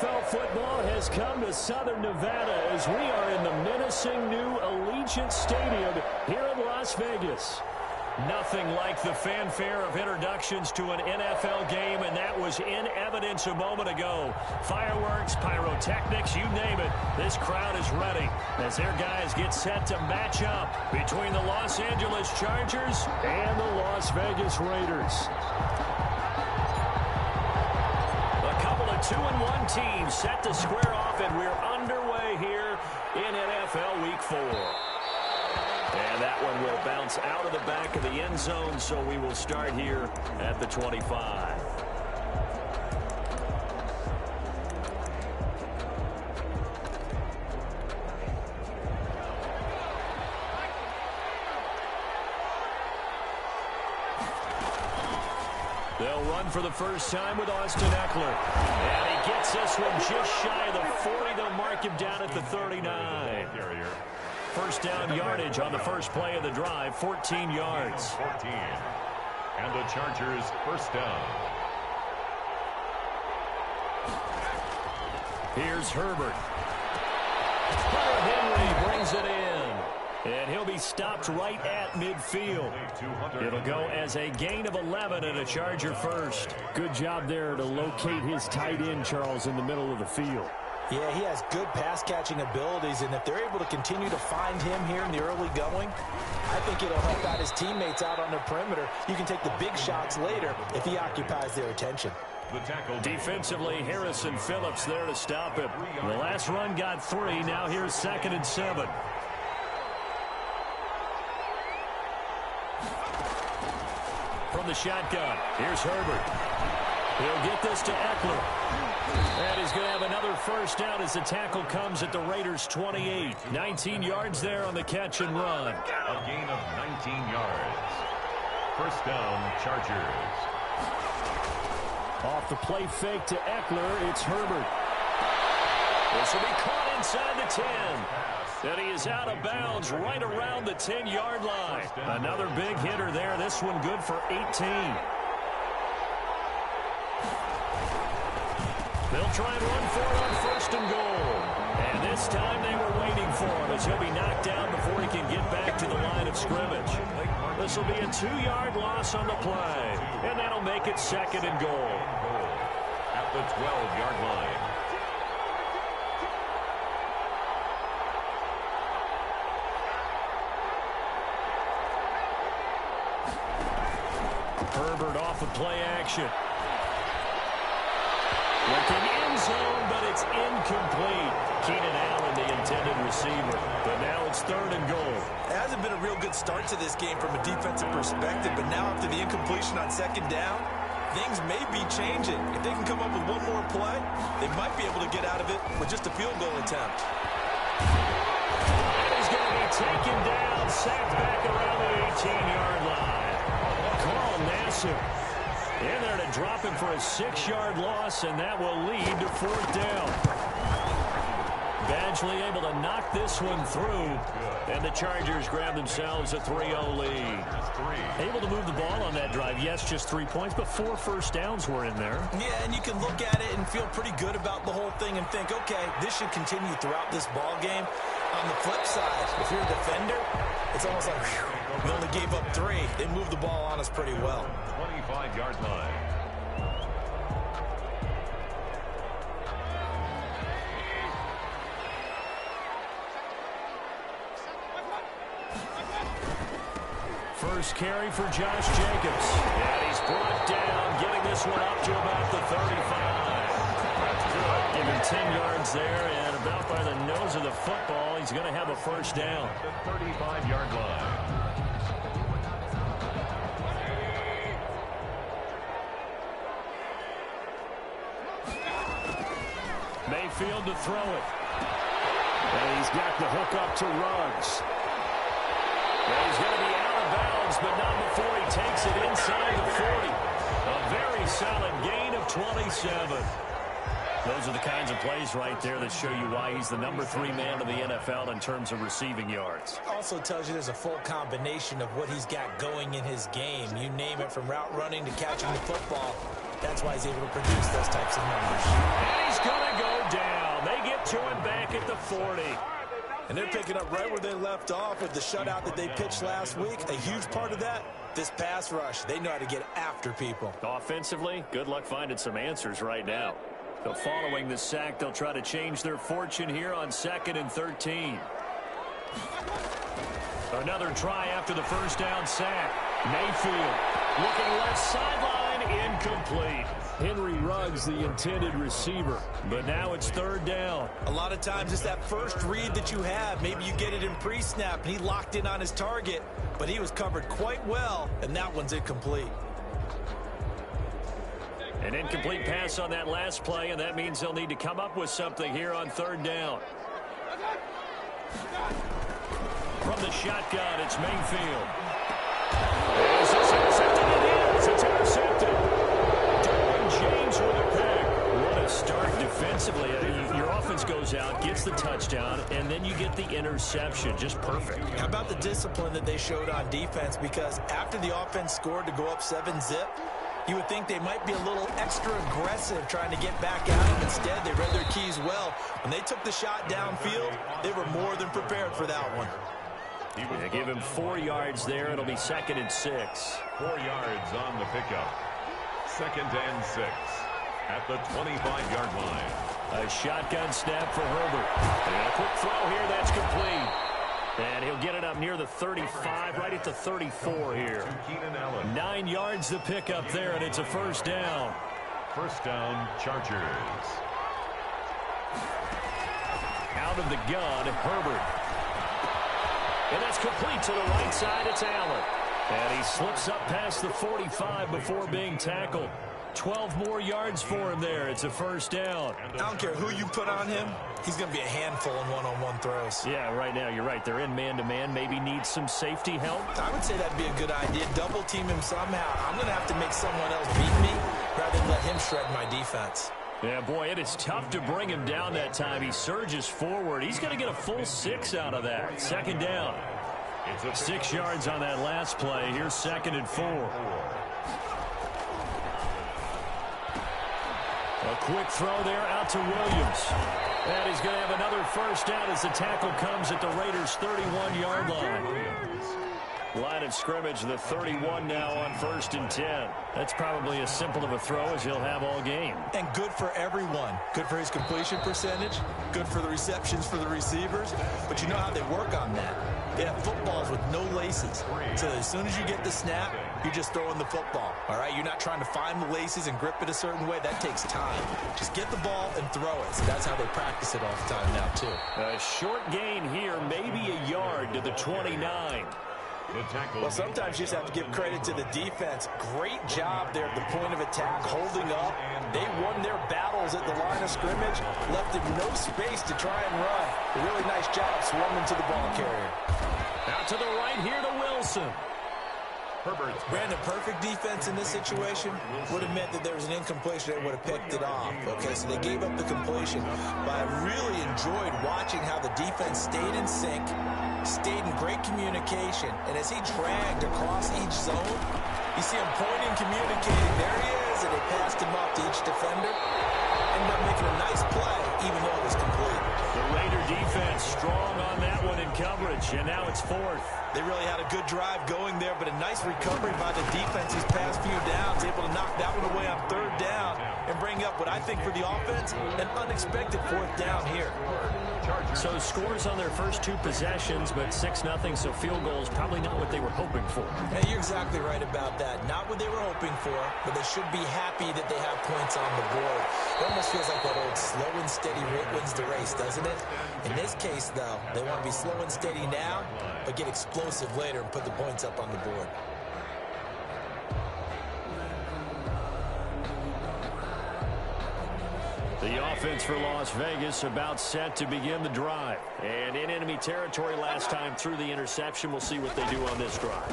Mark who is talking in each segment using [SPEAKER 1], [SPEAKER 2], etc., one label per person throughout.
[SPEAKER 1] NFL football has come to Southern Nevada as we are in the menacing new Allegiant Stadium here in Las Vegas. Nothing like the fanfare of introductions to an NFL game, and that was in evidence a moment ago. Fireworks, pyrotechnics, you name it. This crowd is ready as their guys get set to match up between the Los Angeles Chargers and the Las Vegas Raiders. A couple of 2-1 teams set to square off, and we're underway here in NFL Week 4. And that one will bounce out of the back of the end zone, so we will start here at the 25. They'll run for the first time with Austin Eckler. And he gets this one just shy of the 40. They'll mark him down at the 39. First down yardage on the first play of the drive, 14 yards.
[SPEAKER 2] 14. And the Chargers first down.
[SPEAKER 1] Here's Herbert. Hunter Henry brings it in. And he'll be stopped right at midfield. It'll go as a gain of 11 and a Charger first. Good job there to locate his tight end, Charles, in the middle of the field.
[SPEAKER 3] Yeah, he has good pass-catching abilities, and if they're able to continue to find him here in the early going, I think it'll help out his teammates out on the perimeter. You can take the big shots later if he occupies their attention.
[SPEAKER 1] Defensively, Harrison Phillips there to stop him. The last run got 3. Now here's 2nd and 7. From the shotgun, here's Herbert. He'll get this to Eckler. And he's going to have another first down as the tackle comes at the Raiders' 28. 19 yards there on the catch and run.
[SPEAKER 2] A gain of 19 yards. First down, Chargers.
[SPEAKER 1] Off the play fake to Eckler, it's Herbert. This will be caught inside the 10. And he is out of bounds right around the 10-yard line. Another big hitter there. This one good for 18. They'll try and run for it on 1st and goal. And this time they were waiting for him as he'll be knocked down before he can get back to the line of scrimmage. This will be a 2-yard loss on the play. And that'll make it 2nd and goal.
[SPEAKER 2] At the 12-yard line.
[SPEAKER 1] Herbert off of play action. Looking end zone, but it's incomplete. Keenan Allen, the intended receiver. But now it's 3rd and goal.
[SPEAKER 3] It hasn't been a real good start to this game from a defensive perspective, but now after the incompletion on 2nd down, things may be changing. If they can come up with one more play, they might be able to get out of it with just a field goal attempt.
[SPEAKER 1] And he's going to be taken down, sacked back around the 18-yard line. Carl Nassib in there to drop him for a 6-yard loss, and that will lead to 4th down. Badgley able to knock this one through, and the Chargers grab themselves a 3-0 lead. Able to move the ball on that drive. Yes, just 3 points, but 4 first downs were in there.
[SPEAKER 3] Yeah, and you can look at it and feel pretty good about the whole thing and think, okay, this should continue throughout this ball game. On the flip side, if you're a defender, it's almost like, whew, we only gave up 3. They moved the ball on us pretty well.
[SPEAKER 2] 25-yard line.
[SPEAKER 1] First carry for Josh Jacobs. And he's brought down, getting this one up to about the 35. That's good. Give him 10 yards there, and about by the nose of the football, he's going to have a first down.
[SPEAKER 2] The 35-yard line.
[SPEAKER 1] Mayfield to throw it. And he's got the hook up to Ruggs. And he's going to be out of bounds, but not before he takes it inside the 40. A very solid gain of 27. Those are the kinds of plays right there that show you why he's the number 3 man of the NFL in terms of receiving yards.
[SPEAKER 3] Also tells you there's a full combination of what he's got going in his game. You name it, from route running to catching the football. That's why he's able to produce those types of numbers.
[SPEAKER 1] And he's going to go down. They get to him back at the 40.
[SPEAKER 3] And they're picking up right where they left off with the shutout that they pitched last week. A huge part of that, this pass rush. They know how to get after people.
[SPEAKER 1] Offensively, good luck finding some answers right now. So following the sack, they'll try to change their fortune here on 2nd and 13. Another try after the first down sack. Mayfield looking left sideline, incomplete. Henry Ruggs, the intended receiver, but now it's 3rd down.
[SPEAKER 3] A lot of times it's that first read that you have. Maybe you get it in pre-snap, and he locked in on his target, but he was covered quite well, and that one's incomplete.
[SPEAKER 1] An incomplete pass on that last play, and that means they'll need to come up with something here on 3rd down. From the shotgun, it's Mayfield. Is this intercepted? It is. It's intercepted. James with a pick. What a start defensively. Your offense goes out, gets the touchdown, and then you get the interception. Just perfect.
[SPEAKER 3] How about the discipline that they showed on defense? Because after the offense scored to go up 7-zip, you would think they might be a little extra aggressive trying to get back at them. Instead, they read their keys well. When they took the shot downfield, they were more than prepared for that one.
[SPEAKER 1] They give him 4 yards there. It'll be 2nd and 6.
[SPEAKER 2] 4 yards on the pickup. 2nd and 6 at the 25-yard line.
[SPEAKER 1] A shotgun snap for Herbert. And a quick throw here. That's complete. And he'll get it up near the 35, right at the 34 here. 9 yards the pickup there, and it's a 1st down.
[SPEAKER 2] 1st down, Chargers.
[SPEAKER 1] Out of the gun, Herbert. And that's complete to the right side. It's Allen. And he slips up past the 45 before being tackled. 12 more yards for him there. It's a 1st down.
[SPEAKER 3] I don't care who you put on him. He's going to be a handful in one-on-one throws.
[SPEAKER 1] Yeah, right now, you're right. They're in man-to-man. Maybe need some safety help.
[SPEAKER 3] I would say that'd be a good idea. Double team him somehow. I'm going to have to make someone else beat me rather than let him shred my defense.
[SPEAKER 1] Yeah, boy, it is tough to bring him down that time. He surges forward. He's going to get a full 6 out of that. 2nd down. 6 yards on that last play. Here's 2nd and 4. A quick throw there out to Williams. And he's going to have another 1st down as the tackle comes at the Raiders' 31-yard line. Line of scrimmage, the 31 now on 1st and 10. That's probably as simple of a throw as he'll have all game.
[SPEAKER 3] And good for everyone. Good for his completion percentage. Good for the receptions for the receivers. But you know how they work on that. They have footballs with no laces. So as soon as you get the snap, you're just throwing the football. All right? You're not trying to find the laces and grip it a certain way. That takes time. Just get the ball and throw it. So that's how they practice it all the time now, too.
[SPEAKER 1] A short gain here, maybe a yard to the 29.
[SPEAKER 3] Well, sometimes you just have to give credit to the defense. Great job there at the point of attack, holding up. They won their battles at the line of scrimmage, left them no space to try and run. A really nice job swarming to the ball carrier.
[SPEAKER 1] Out to the right here to Wilson.
[SPEAKER 3] Brandon, perfect defense in this situation would have meant that there was an incompletion. They would have picked it off. Okay, so they gave up the completion. But I really enjoyed watching how the defense stayed in sync, stayed in great communication. And as he dragged across each zone, you see him pointing, communicating. There he is, and they passed him off to each defender. Ended up making a nice play, even though it was complete.
[SPEAKER 1] The Raider defense strong on that one in coverage, and now it's 4th.
[SPEAKER 3] They really had a good drive going there, but a nice recovery by the defense these past few downs, able to knock that one away on 3rd down and bring up what I think for the offense, an unexpected 4th down here.
[SPEAKER 1] So scores on their first 2 possessions, but 6-0, so field goals probably not what they were hoping for.
[SPEAKER 3] Hey, you're exactly right about that. Not what they were hoping for, but they should be happy that they have points on the board. It almost feels like that old slow and steady wins the race, doesn't it? In this case, though, they want to be slow and steady now, but get explosive later and put the points up on the board.
[SPEAKER 1] The offense for Las Vegas about set to begin the drive. And in enemy territory last time through the interception. We'll see what they do on this drive.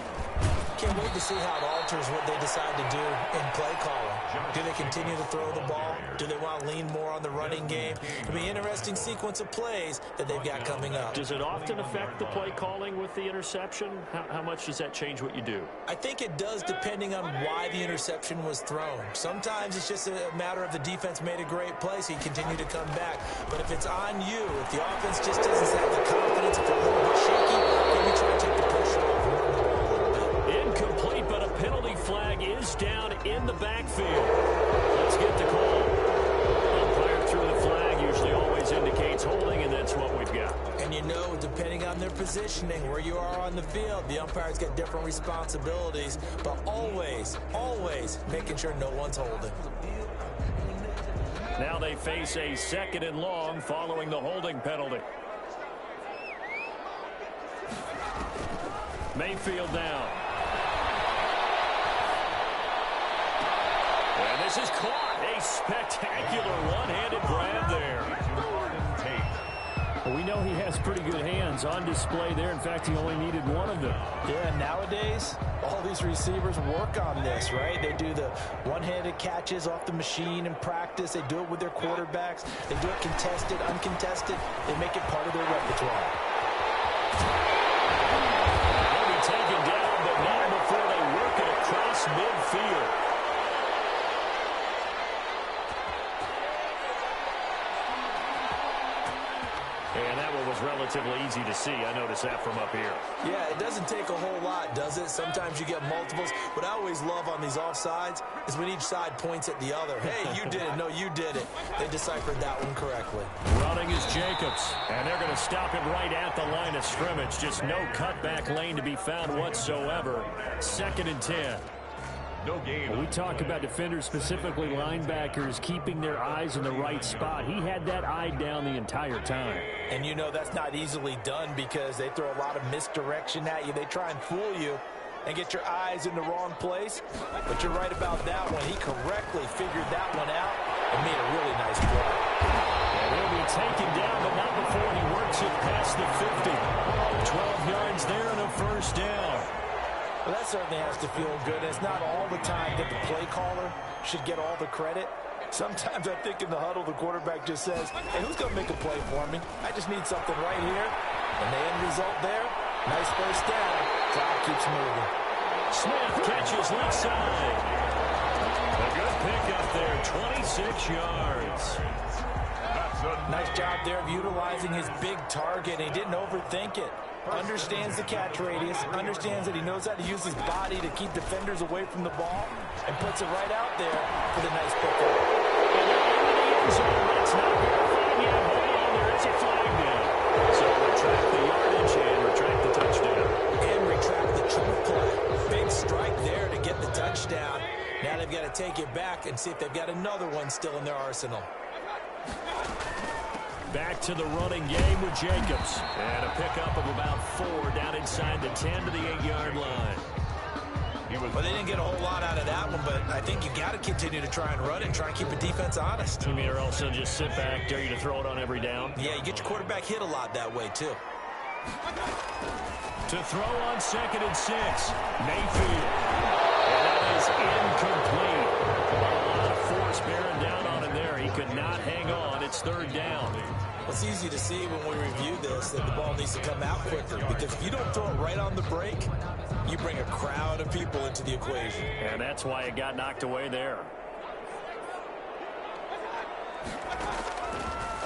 [SPEAKER 3] can't wait to see how it alters what they decide to do in play calling. Do they continue to throw the ball? Do they want to lean more on the running game? It'll be an interesting sequence of plays that they've got coming up.
[SPEAKER 1] Does it often affect the play calling with the interception? How much does that change what you do?
[SPEAKER 3] I think it does depending on why the interception was thrown. Sometimes it's just a matter of the defense made a great play, so you continue to come back. But if it's on you, if the offense just doesn't have the confidence, if they're a little bit shaky, maybe try to take the pressure off and run the ball a little bit.
[SPEAKER 1] Incomplete, but a penalty flag is down in the backfield. Let's get the call. Umpire through the flag usually always indicates holding, and that's what we've got.
[SPEAKER 3] And you know, depending on their positioning, where you are on the field, the umpire's got different responsibilities, but always, always making sure no one's holding.
[SPEAKER 1] Now they face a 2nd and long following the holding penalty. Mayfield down. And this is caught. A spectacular one-handed grab there. Well, we know he has pretty good hands on display there. In fact, he only needed one of them.
[SPEAKER 3] Yeah, nowadays, all these receivers work on this, right? They do the one-handed catches off the machine in practice. They do it with their quarterbacks. They do it contested, uncontested. They make it part of their repertoire.
[SPEAKER 1] They'll be taken down, but not before they work it across midfield. And that one was relatively easy to see. I noticed that from up here.
[SPEAKER 3] Yeah, it doesn't take a whole lot, does it? Sometimes you get multiples. What I always love on these offsides is when each side points at the other. Hey, you did it. No, you did it. They deciphered that one correctly.
[SPEAKER 1] Running is Jacobs. And they're going to stop him right at the line of scrimmage. Just no cutback lane to be found whatsoever. 2nd and 10.
[SPEAKER 2] No gain.
[SPEAKER 1] Well, we talk about defenders, specifically linebackers, keeping their eyes in the right spot. He had that eye down the entire time.
[SPEAKER 3] And you know that's not easily done because they throw a lot of misdirection at you. They try and fool you and get your eyes in the wrong place. But you're right about that one. He correctly figured that one out and made a really nice play.
[SPEAKER 1] And he'll be taken down, but not before he works it past the 50. 12 yards there and a first down.
[SPEAKER 3] Well, that certainly has to feel good. It's not all the time that the play caller should get all the credit. Sometimes I think in the huddle, the quarterback just says, hey, who's going to make a play for me? I just need something right here. And the end result there, nice first down. Clock keeps moving.
[SPEAKER 1] Smith catches left side. A good pickup there, 26 yards.
[SPEAKER 3] Nice job there of utilizing his big target. He didn't overthink it. Understands the catch radius, understands that he knows how to use his body to keep defenders away from the ball, and puts it right out there for the nice pickup.
[SPEAKER 1] It's not verified yet. Hold on, there is a flag down. So retract the yardage and retract the touchdown.
[SPEAKER 3] And retract the trick play. Big strike there to get the touchdown. Now they've got to take it back and see if they've got another one still in their arsenal.
[SPEAKER 1] Back to the running game with Jacobs. And a pickup of about 4 down inside the 10 to the 8-yard line.
[SPEAKER 3] Well, they didn't get a whole lot out of that one, but I think you got to continue to try and run it and try and keep the defense honest.
[SPEAKER 1] You mean, or else they'll just sit back, dare you to throw it on every down?
[SPEAKER 3] Yeah, you get your quarterback hit a lot that way, too.
[SPEAKER 1] To throw on 2nd and 6, Mayfield. And that is incomplete. A lot of force bearing down on him there. He could not hang on. It's 3rd down.
[SPEAKER 3] It's easy to see when we review this that the ball needs to come out quicker, because if you don't throw it right on the break, you bring a crowd of people into the equation.
[SPEAKER 1] And that's why it got knocked away there.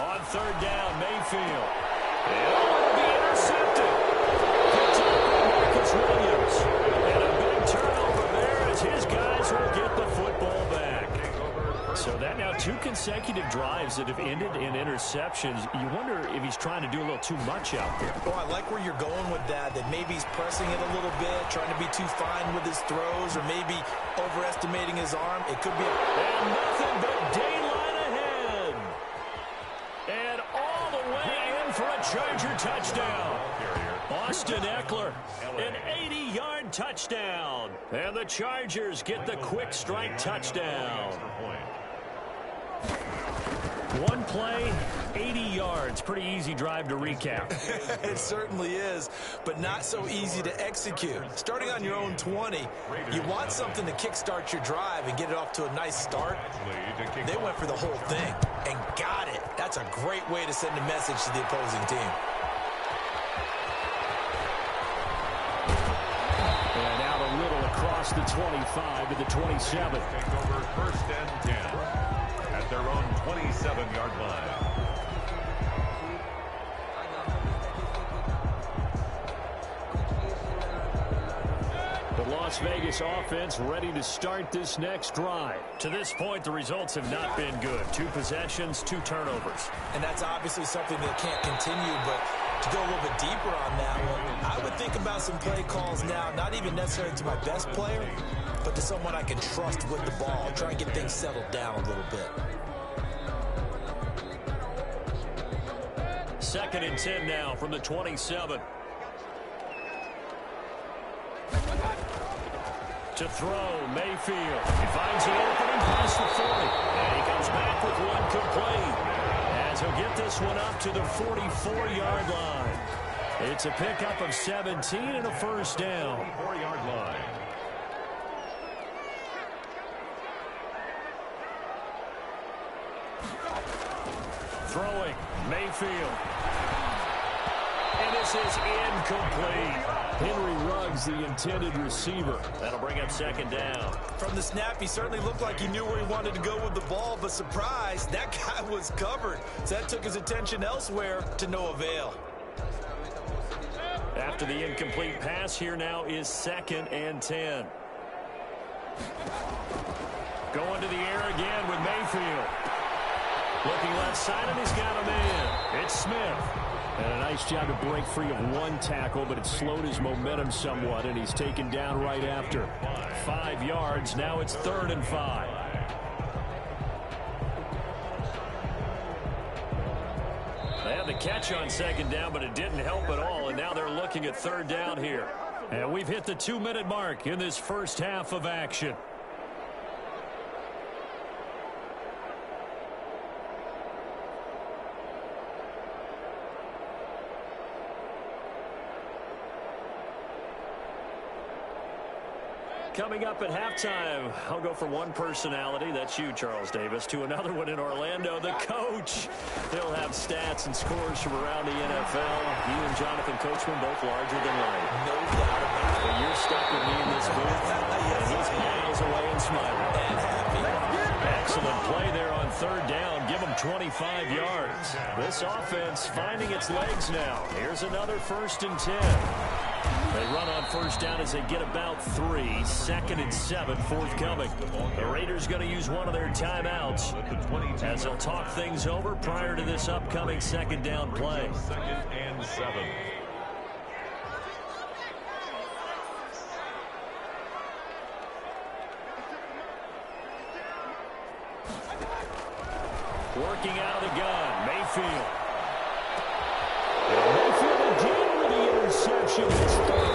[SPEAKER 1] On 3rd down, Mayfield. It'll be intercepted. Picked up by Marcus Williams. And a big turnover there as his guys will get the football back. So that now 2 consecutive drives that have ended in interceptions. You wonder if he's trying to do a little too much out there.
[SPEAKER 3] Oh, I like where you're going with that maybe he's pressing it a little bit, trying to be too fine with his throws, or maybe overestimating his arm. It could be
[SPEAKER 1] And nothing but daylight ahead. And all the way in for a Charger touchdown. Austin Eckler, an 80-yard touchdown. And the Chargers get the quick strike touchdown. One play, 80 yards. Pretty easy drive to recap.
[SPEAKER 3] It certainly is, but not so easy to execute. Starting on your own 20, you want something to kickstart your drive and get it off to a nice start. They went for the whole thing and got it. That's a great way to send a message to the opposing team.
[SPEAKER 1] And out a little across the 25 to the 27.
[SPEAKER 2] Take over 1st and 10 at their own 27-yard line.
[SPEAKER 1] The Las Vegas offense ready to start this next drive. To this point, the results have not been good. 2 possessions, 2 turnovers.
[SPEAKER 3] And that's obviously something that can't continue, but to go a little bit deeper on that one, I would think about some play calls now, not even necessarily to my best player, but to someone I can trust with the ball. Try and get things settled down a little bit.
[SPEAKER 1] 2nd and 10 now from the 27. To throw, Mayfield. He finds the opening past the 40. And he comes back with one complete. As he'll get this one up to the 44-yard line. It's a pickup of 17 and a first down.
[SPEAKER 2] 44-yard line.
[SPEAKER 1] Throwing, Mayfield. And this is incomplete. Henry Ruggs, the intended receiver. That'll bring up 2nd down.
[SPEAKER 3] From the snap, he certainly looked like he knew where he wanted to go with the ball, but surprise, that guy was covered. So that took his attention elsewhere to no avail.
[SPEAKER 1] After the incomplete pass, here now is 2nd and 10. Going to the air again with Mayfield. Looking left side, and he's got him in. It's Smith. And a nice job to break free of one tackle, but it slowed his momentum somewhat, and he's taken down right after. 5 yards. Now it's 3rd and 5. They had the catch on 2nd down, but it didn't help at all, and now they're looking at 3rd down here. And we've hit the 2-minute mark in this first half of action. Coming up at halftime, I'll go from one personality, that's you, Charles Davis, to another one in Orlando, the coach. He'll have stats and scores from around the NFL. You and Jonathan Coachman both larger than life.
[SPEAKER 3] No doubt about it.
[SPEAKER 1] But you're stuck with me in this booth, and he's miles away and smiling.
[SPEAKER 3] And happy.
[SPEAKER 1] Excellent play there on 3rd down. Give him 25 yards. This offense finding its legs now. Here's another 1st and 10. They run on 1st down as they get about 3. 2nd and 7 forthcoming. The Raiders going to use one of their timeouts as they'll talk things over prior to this upcoming 2nd down play.
[SPEAKER 2] 2nd and 7.
[SPEAKER 1] Working out of the gun, Mayfield. Mayfield again with the interception. It's 3rd.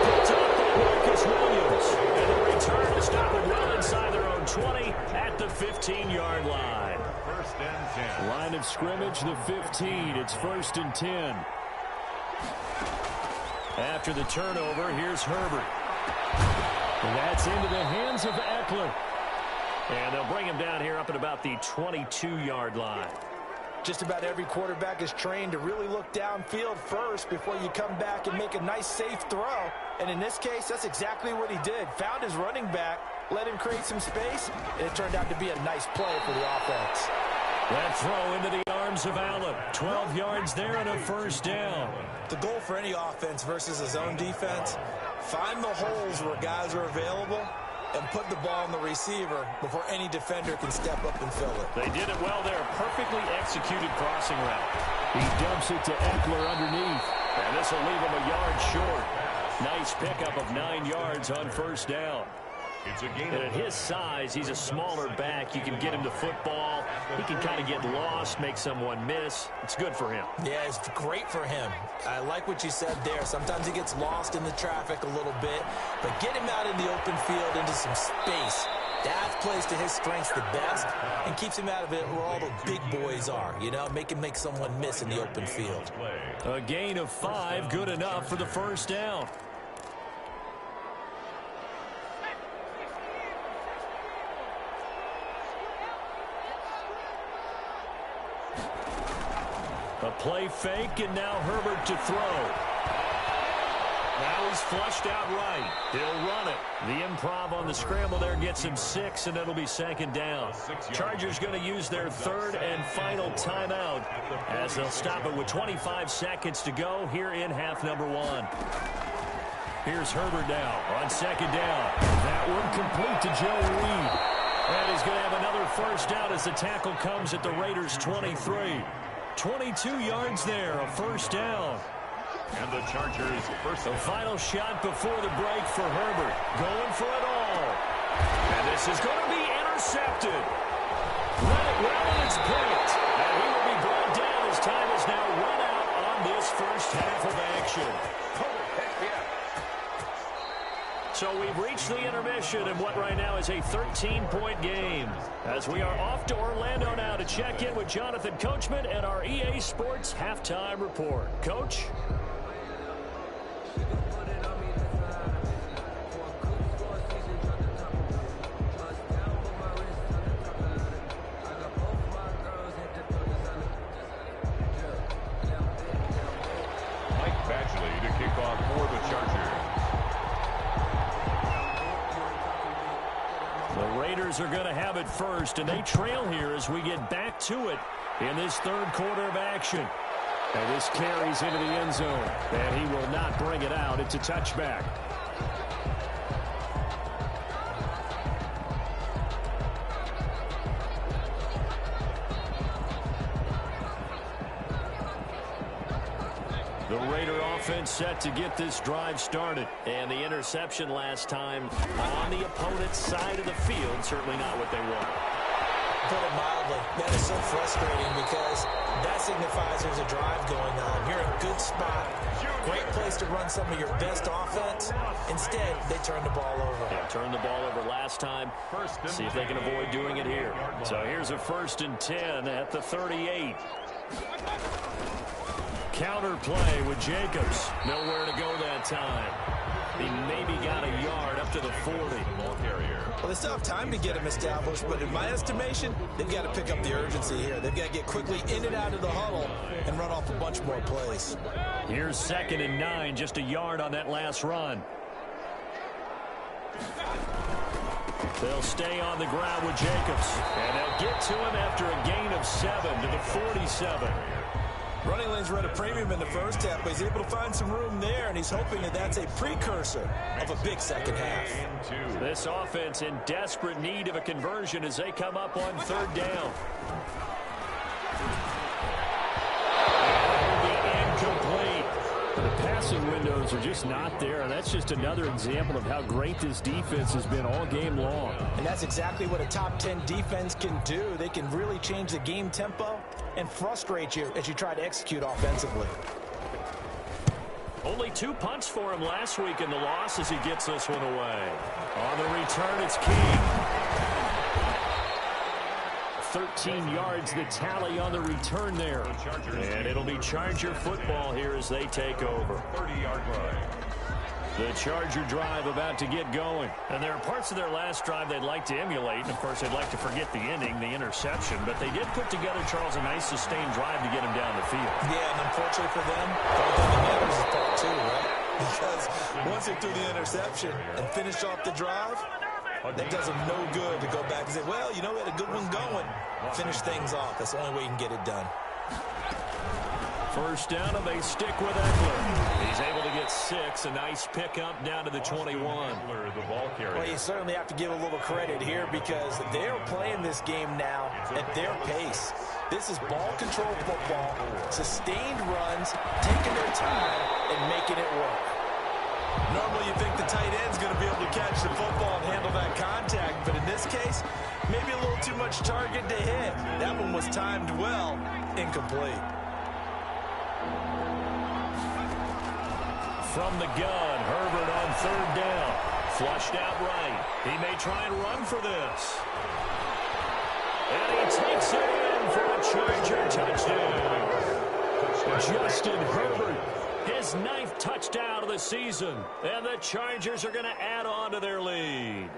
[SPEAKER 1] Picked up by Marcus Williams. And the return to stop it well inside their own 20 at the 15-yard line.
[SPEAKER 2] 1st and 10.
[SPEAKER 1] Line of scrimmage, the 15. It's 1st and 10. After the turnover, here's Herbert. And that's into the hands of Eckler. And they'll bring him down here up at about the 22-yard line.
[SPEAKER 3] Just about every quarterback is trained to really look downfield first before you come back and make a nice, safe throw. And in this case, that's exactly what he did. Found his running back, let him create some space, and it turned out to be a nice play for the offense.
[SPEAKER 1] That throw into the arms of Allen. 12 yards there and a 1st down.
[SPEAKER 3] The goal for any offense versus a zone defense, find the holes where guys are available and put the ball on the receiver before any defender can step up and fill it.
[SPEAKER 1] They did it well there. Perfectly executed crossing route. He dumps it to Eckler underneath. And this will leave him a yard short. Nice pickup of 9 yards on 1st down.
[SPEAKER 2] It's a gain.
[SPEAKER 1] And at his size, he's a smaller back. You can get him to football. He can kind of get lost, make someone miss. It's good for him.
[SPEAKER 3] Yeah, it's great for him. I like what you said there. Sometimes he gets lost in the traffic a little bit, but get him out in the open field into some space. That plays to his strengths the best and keeps him out of it where all the big boys are, you know, make someone miss in the open field.
[SPEAKER 1] A gain of 5, good enough for the first down. A play fake, and now Herbert to throw. Now he's flushed out right. He'll run it. The improv on the scramble there gets him 6, and it'll be second down. Chargers going to use their third and final timeout as they'll stop it with 25 seconds to go here in half number 1. Here's Herbert now on second down. That one complete to Joe Reed. And he's going to have another first down as the tackle comes at the Raiders' 23. 22 yards there, a first down.
[SPEAKER 2] And the Chargers first.
[SPEAKER 1] The final shot before the break for Herbert. Going for it all. And this is going to be intercepted. Read it well, and it's picked. And he will be brought down as time is now run out on this first half of action. So we've reached the intermission in what right now is a 13-point game. As we are off to Orlando now to check in with Jonathan Coachman and our EA Sports Halftime Report. Coach? Are going to have it first, and they trail here as we get back to it in this third quarter of action. And this carries into the end zone, and he will not bring it out. It's a touchback. The Raider offense set to get this drive started. And the interception last time on the opponent's side of the field. Certainly not what they want.
[SPEAKER 3] Put it mildly, that is so frustrating because that signifies there's a drive going on. You're in a good spot. Great place to run some of your best offense. Instead, they turn the ball over.
[SPEAKER 1] Yeah, turned the ball over last time. See if they can avoid doing it here. So here's a 1st and 10 at the 38. Counter play with Jacobs. Nowhere to go that time. He maybe got a yard up to the 40.
[SPEAKER 3] Well, they still have time to get him established, but in my estimation, they've got to pick up the urgency here. They've got to get quickly in and out of the huddle and run off a bunch more plays.
[SPEAKER 1] Here's 2nd and 9, just a yard on that last run. They'll stay on the ground with Jacobs, and they'll get to him after a gain of 7 to the 47.
[SPEAKER 3] Running lanes were at a premium in the first half, but he's able to find some room there, and he's hoping that that's a precursor of a big second half.
[SPEAKER 1] This offense in desperate need of a conversion as they come up on 3rd down. And incomplete. The passing windows are just not there, and that's just another example of how great this defense has been all game long.
[SPEAKER 3] And that's exactly what a top 10 defense can do. They can really change the game tempo and frustrate you as you try to execute offensively.
[SPEAKER 1] Only 2 punts for him last week in the loss as he gets this one away. On the return, it's King. 13 yards, the tally on the return there. And it'll be Charger football here as they take over.
[SPEAKER 2] 30-yard line.
[SPEAKER 1] The Charger drive about to get going. And there are parts of their last drive they'd like to emulate. And, of course, they'd like to forget the ending, the interception. But they did put together, Charles, a nice sustained drive to get him down the field.
[SPEAKER 3] Yeah, and unfortunately for them, the only thing that matters is part 2, right? Because once they threw the interception and finished off the drive, that does them no good to go back and say, well, you know, we had a good one going. Finish things off. That's the only way you can get it done.
[SPEAKER 1] First down, and they stick with Eckler. He's able to get 6. A nice pickup down to the 21.
[SPEAKER 3] Well, you certainly have to give a little credit here because they're playing this game now at their pace. This is ball control football, sustained runs, taking their time, and making it work. Normally you think the tight end's going to be able to catch the football and handle that contact, but in this case, maybe a little too much target to hit. That one was timed well, incomplete.
[SPEAKER 1] From the gun, Herbert on 3rd down. Flushed out right. He may try and run for this. And he takes it in for a Charger touchdown. Justin Herbert, his 9th touchdown of the season. And the Chargers are going to add on to their lead.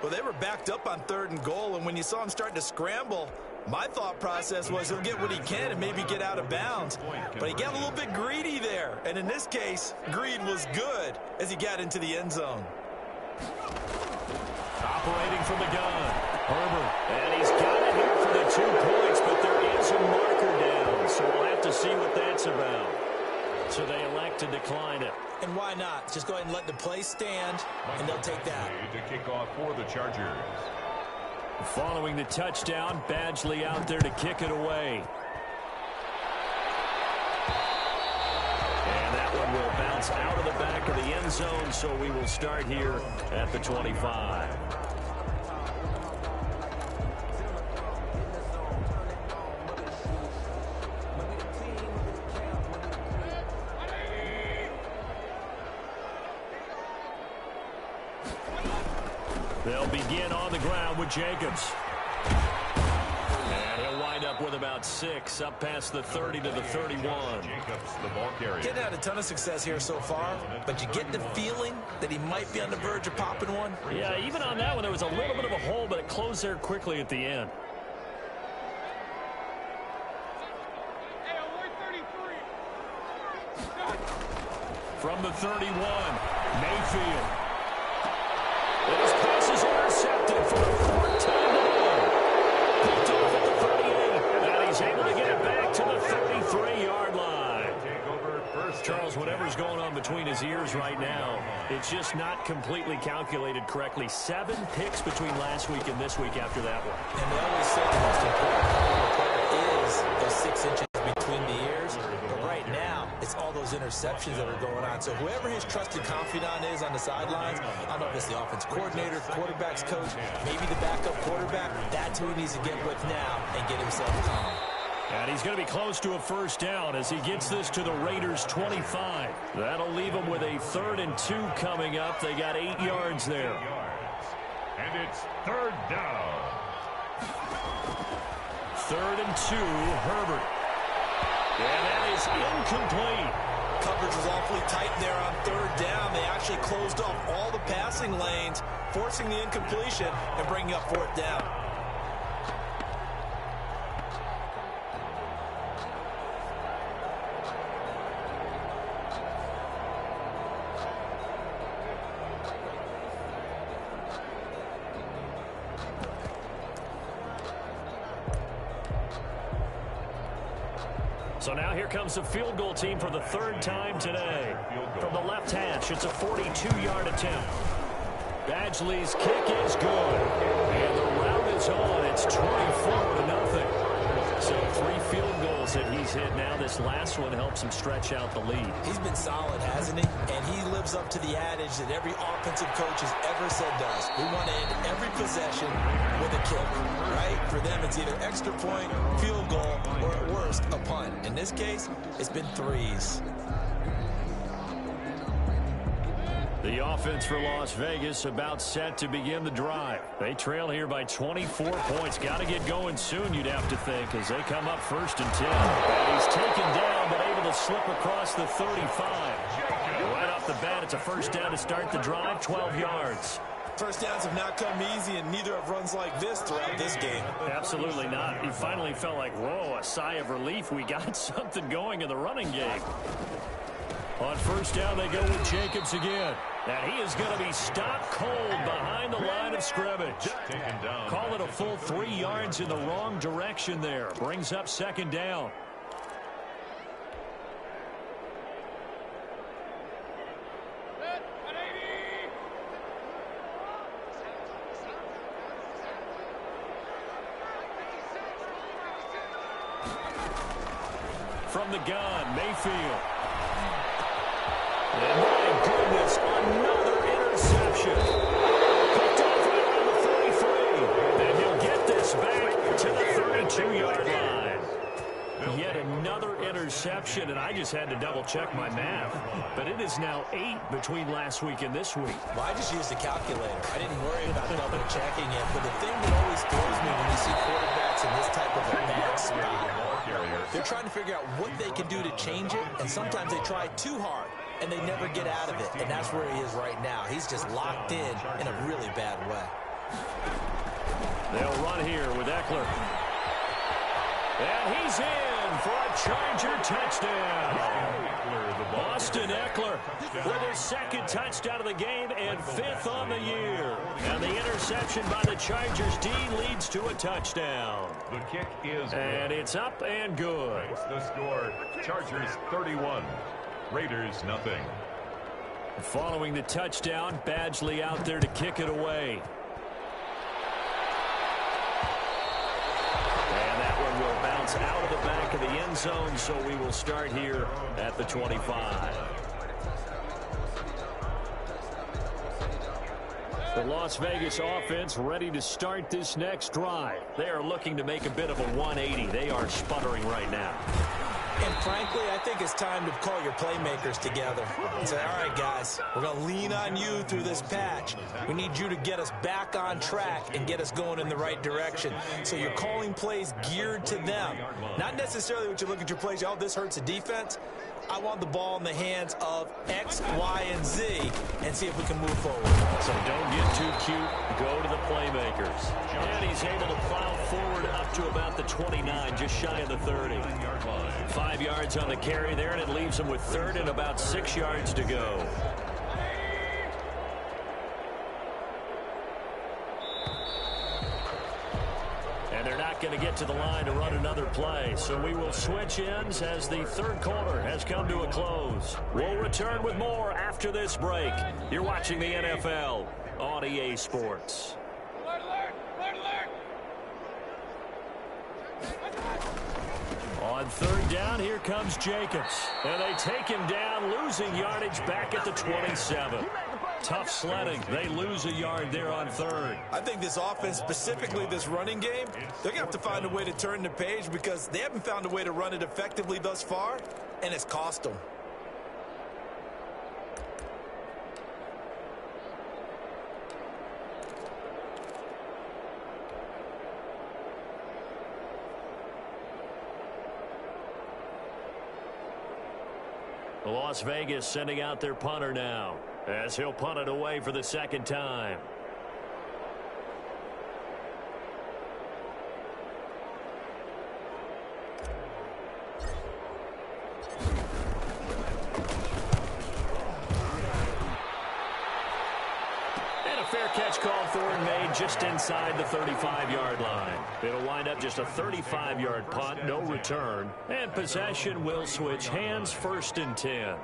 [SPEAKER 3] Well, they were backed up on 3rd and goal, and when you saw him starting to scramble, my thought process was he'll get what he can and maybe get out of bounds. But he got a little bit greedy there. And in this case, greed was good as he got into the end zone.
[SPEAKER 1] Operating from the gun, Herbert. And he's got it here for the 2 points, but there is a marker down. So we'll have to see what that's about. So they elect to decline it.
[SPEAKER 3] And why not? Just go ahead and let the play stand, and they'll take that.
[SPEAKER 2] To kick off for the Chargers.
[SPEAKER 1] Following the touchdown, Badgley out there to kick it away. And that one will bounce out of the back of the end zone, so we will start here at the 25. They'll begin on the ground with Jacobs. And he'll wind up with about 6, up past the 30 to the 31.
[SPEAKER 2] Jacobs, the ball carrier.
[SPEAKER 3] Getting had a ton of success here so far, but you get the feeling that he might be on the verge of popping one.
[SPEAKER 1] Yeah, even on that one, there was a little bit of a hole, but it closed there quickly at the end. From the 31, Mayfield. His pass is intercepted for the 4th time today. Picked off at the 38, and he's able to get it back to the 33-yard line. Charles, whatever's going on between his ears right now, it's just not completely calculated correctly. 7 picks between last week and this week after that one.
[SPEAKER 3] And they always say the most important part of the player is those 6 inches between the ears. But right now, it's all those interceptions that are going on. So whoever his trusted confidant is on the sidelines, I don't know if it's the offense coordinator, quarterback's coach, maybe the backup quarterback, that's who he needs to get with now and get himself calm.
[SPEAKER 1] And he's going to be close to a 1st down as he gets this to the Raiders' 25. That'll leave them with a 3rd and 2 coming up. They got 8 yards there.
[SPEAKER 2] And it's 3rd down.
[SPEAKER 1] 3rd and 2, Herbert. And that is incomplete.
[SPEAKER 3] Coverage was awfully tight there on 3rd down. They actually closed off all the passing lanes, forcing the incompletion and bringing up 4th down.
[SPEAKER 1] So now here comes the field goal team for the 3rd time today. From the left hash, it's a 42-yard attempt. Badgley's kick is good. And the route is on. It's 24-0. So 3 field goals that he's hit now. This last one helps him stretch out the lead.
[SPEAKER 3] He's been solid, hasn't he? And he lives up to the adage that every offensive coach has ever said does. We want to end every possession with a kick, right? For them, it's either extra point, field goal, or at worst, a punt. In this case, it's been 3s.
[SPEAKER 1] The offense for Las Vegas about set to begin the drive. They trail here by 24 points. Got to get going soon, you'd have to think, as they come up 1st and 10. And he's taken down, but able to slip across the 35. Right off the bat, it's a 1st down to start the drive, 12 yards.
[SPEAKER 3] 1st downs have not come easy, and neither have runs like this throughout this game.
[SPEAKER 1] Absolutely not. He finally felt like, whoa, a sigh of relief. We got something going in the running game. On 1st down, they go with Jacobs again. And he is going to be stopped cold behind the line of scrimmage. Call it a full 3 yards in the wrong direction there. Brings up 2nd down. From the gun, Mayfield. And my goodness, another interception. Picked off right around the 33. And he'll get this back to the 32-yard line. Yet another interception. interception, and I just had to double-check my math. But it is now 8 between last week and this week.
[SPEAKER 3] Well, I just used a calculator. I didn't worry about double-checking it. But the thing that always throws me when you see quarterbacks in this type of a bad spot, they're trying to figure out what they can do to change it, and sometimes they try too hard, and they never get out of it. And that's where he is right now. He's just locked in a really bad way.
[SPEAKER 1] They'll run here with Eckler. And he's in for a Charger touchdown. Austin Eckler with his second touchdown of the game and 5th on the year. And the interception by the Chargers D leads to a touchdown.
[SPEAKER 2] The kick is good.
[SPEAKER 1] And it's up and good.
[SPEAKER 2] The score, Chargers 31, Raiders nothing.
[SPEAKER 1] Following the touchdown, Badgley out there to kick it away. Will bounce out of the back of the end zone, so we will start here at the 25. The Las Vegas offense ready to start this next drive. They are looking to make a bit of a 180. They are sputtering right now.
[SPEAKER 3] And frankly, I think it's time to call your playmakers together and say, all right, guys, we're going to lean on you through this patch. We need you to get us back on track and get us going in the right direction. So you're calling plays geared to them. Not necessarily what you look at your plays, oh, this hurts the defense. I want the ball in the hands of X, Y, and Z and see if we can move forward.
[SPEAKER 1] So don't get too cute. Go to the playmakers. And he's able to plow forward up to about the 29, just shy of the 30. 5 yards on the carry there, and it leaves him with 3rd and about 6 yards to go. They're not going to get to the line to run another play, so we will switch ends as the 3rd quarter has come to a close. We'll return with more after this break. You're watching the NFL on EA Sports. On 3rd down, here comes Jacobs. And they take him down, losing yardage back at the 27. Tough sledding. They lose a yard there on 3rd.
[SPEAKER 3] I think this offense, specifically this running game, they're going to have to find a way to turn the page because they haven't found a way to run it effectively thus far, and it's cost them.
[SPEAKER 1] Las Vegas sending out their punter now, as he'll punt it away for the 2nd time. And a fair catch called for and made just inside the 35-yard line. It'll wind up just a 35-yard punt, no return, and possession will switch hands, 1st and 10.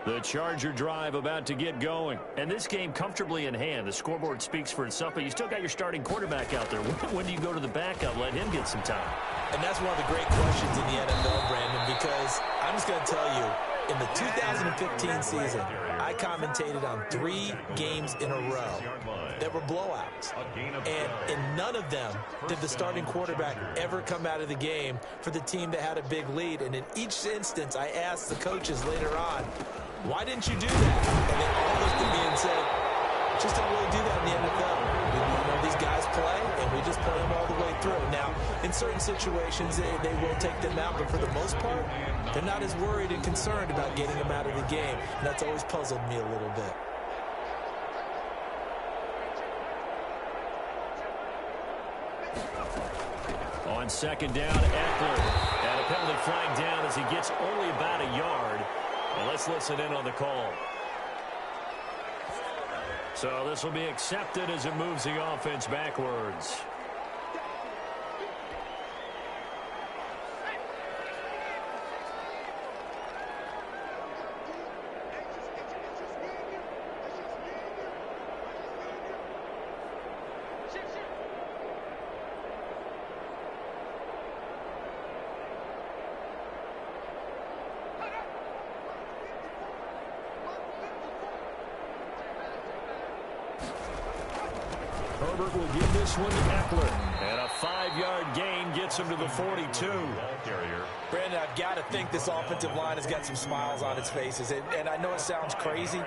[SPEAKER 1] The Charger drive about to get going. And this game comfortably in hand. The scoreboard speaks for itself, but you still got your starting quarterback out there. When do you go to the backup? Let him get some time.
[SPEAKER 3] And that's one of the great questions in the NFL, Brandon, because I'm just going to tell you, in the 2015 season, I commentated on 3 games in a row that were blowouts. And in none of them did the starting quarterback ever come out of the game for the team that had a big lead. And in each instance, I asked the coaches later on, why didn't you do that? And they all looked at me and said, just don't really do that in the NFL. You know, these guys play, and we just play them all the way through. Now, in certain situations, they will take them out, but for the most part, they're not as worried and concerned about getting them out of the game. And that's always puzzled me a little bit.
[SPEAKER 1] On 2nd down, Eckler. And a penalty flag down as he gets only about a yard. Well, let's listen in on the call. So this will be accepted as it moves the offense backwards. Herbert will give this one to Eckler. And a 5-yard gain gets him to the 42.
[SPEAKER 3] Brandon, I've got to think this offensive line has got some smiles on its faces. And I know it sounds crazy,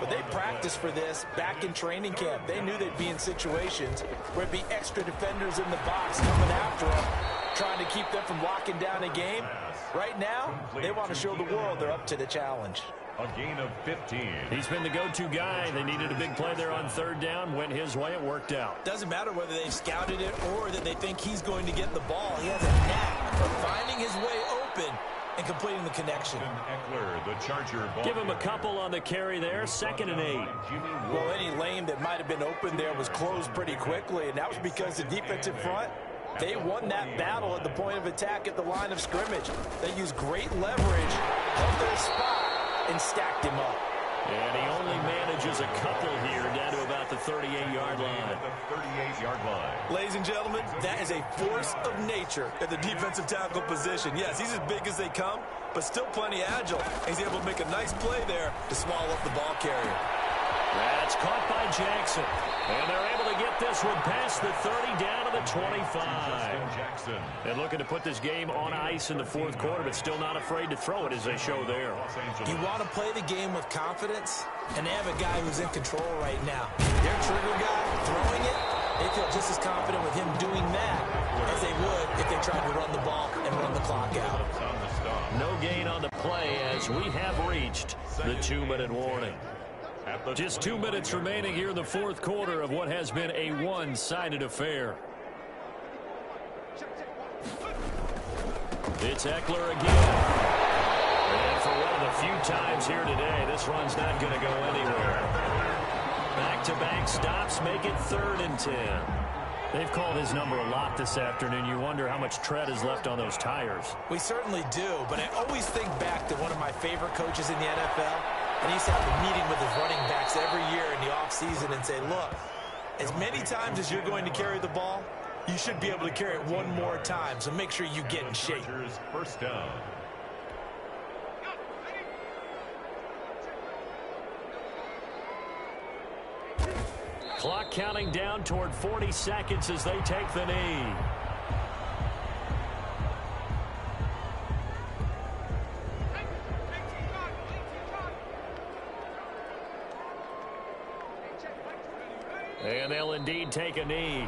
[SPEAKER 3] but they practiced for this back in training camp. They knew they'd be in situations where it'd be extra defenders in the box coming after them, trying to keep them from locking down a game. Right now, they want to show the world they're up to the challenge.
[SPEAKER 2] A gain of 15.
[SPEAKER 1] He's been the go-to guy. They needed a big play there on third down. Went his way. It worked out.
[SPEAKER 3] Doesn't matter whether they've scouted it or that they think he's going to get the ball. He has a knack for finding his way open and completing the connection.
[SPEAKER 2] Eckler, the Charger ball.
[SPEAKER 1] Give him a couple on the carry there. 2nd and 8.
[SPEAKER 3] Well, any lane that might have been open there was closed pretty quickly, and that was because the defensive front, they won that battle at the point of attack at the line of scrimmage. They used great leverage, held their spot, and stacked him up.
[SPEAKER 1] And he only manages a couple here down to about the 38-yard line.
[SPEAKER 2] At the 38-yard line.
[SPEAKER 3] Ladies and gentlemen, that is a force of nature at the defensive tackle position. Yes, he's as big as they come, but still plenty agile. He's able to make a nice play there to swallow up the ball carrier.
[SPEAKER 1] That's caught by Jackson. And they're able to get this one past the 30 down to the 25.
[SPEAKER 2] Jackson.
[SPEAKER 1] And looking to put this game on ice in the fourth quarter, but still not afraid to throw it as they show there.
[SPEAKER 3] You want to play the game with confidence, and they have a guy who's in control right now. Their trigger guy throwing it, they feel just as confident with him doing that as they would if they tried to run the ball and run the clock out.
[SPEAKER 1] No gain on the play as we have reached the 2-minute warning. Just 2 minutes remaining here in the fourth quarter of what has been a one-sided affair. It's Eckler again. And for one of the few times here today, this run's not going to go anywhere. Back-to-back stops make it 3rd and 10. They've called his number a lot this afternoon. You wonder how much tread is left on those tires.
[SPEAKER 3] We certainly do, but I always think back to one of my favorite coaches in the NFL. And he used to have a meeting with his running backs every year in the offseason and say, look, as many times as you're going to carry the ball, you should be able to carry it one more time, so make sure you get in shape.
[SPEAKER 2] First down.
[SPEAKER 1] Clock counting down toward 40 seconds as they take the knee. And they'll indeed take a knee.